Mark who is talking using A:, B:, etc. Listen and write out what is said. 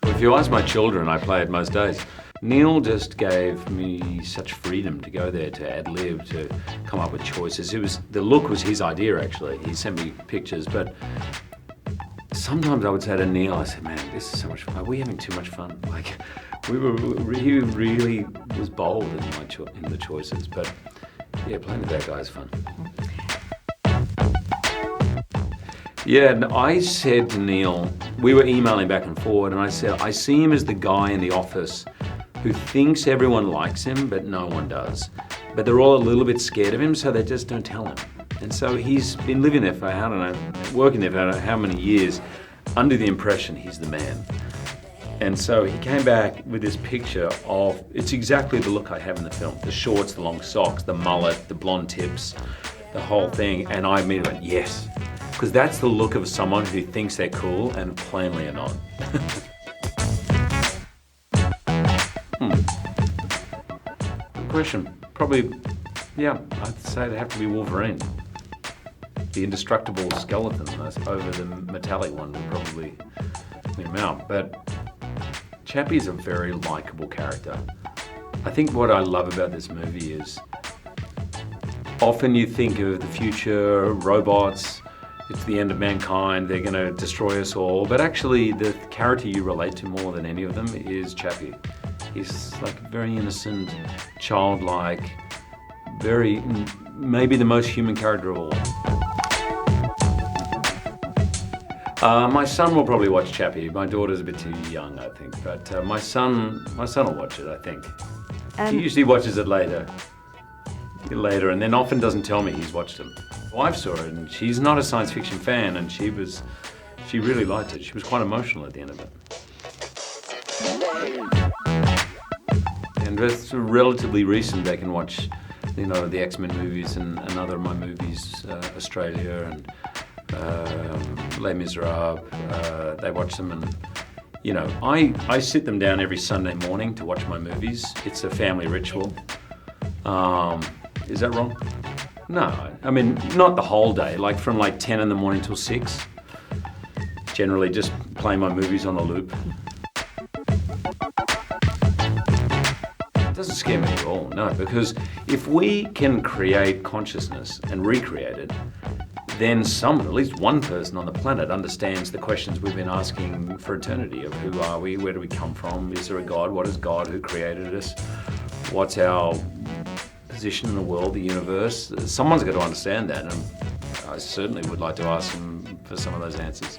A: If you ask my children, I play it most days. Neil just gave me such freedom to go there, to ad-lib, to come up with choices. The look was his idea, actually. He sent me pictures, but sometimes I would say to Neil, I said, man, this is so much fun. Are we having too much fun? Like, he really was bold in the choices, but yeah, playing with that guy is fun. Yeah, and I said to Neil, we were emailing back and forward, and I said, I see him as the guy in the office who thinks everyone likes him, but no one does. But they're all a little bit scared of him, so they just don't tell him. And so he's been living there for, I don't know, working there for I don't know how many years, under the impression he's the man. And so he came back with this picture of, it's exactly the look I have in the film. The shorts, the long socks, the mullet, the blonde tips, the whole thing. And I immediately went, yes. Because that's the look of someone who thinks they're cool and plainly are not. Good question. Probably, yeah, I'd say it'd have to be Wolverine. The indestructible skeleton over the metallic one would probably win him out. But Chappie's a very likable character. I think what I love about this movie is often you think of the future, robots, it's the end of mankind, they're going to destroy us all, but actually the character you relate to more than any of them is Chappie. He's like very innocent, childlike, maybe the most human character of all. My son will probably watch Chappie. My daughter's a bit too young, I think, but my son will watch it, I think. He usually watches it later, and then often doesn't tell me he's watched it. My wife saw it, and she's not a science fiction fan, and she really liked it. She was quite emotional at the end of it. And it's relatively recent. They can watch, the X-Men movies and other of my movies, Australia and Les Miserables. They watch them, and I sit them down every Sunday morning to watch my movies. It's a family ritual. Is that wrong? No, I mean, not the whole day, like from 10 in the morning till 6. Generally just play my movies on a loop. It doesn't scare me at all, no, because if we can create consciousness and recreate it, then someone, at least one person on the planet, understands the questions we've been asking for eternity of who are we, where do we come from, is there a God, what is God, who created us, what's our position in the world, the universe. Someone's got to understand that, and I certainly would like to ask them for some of those answers.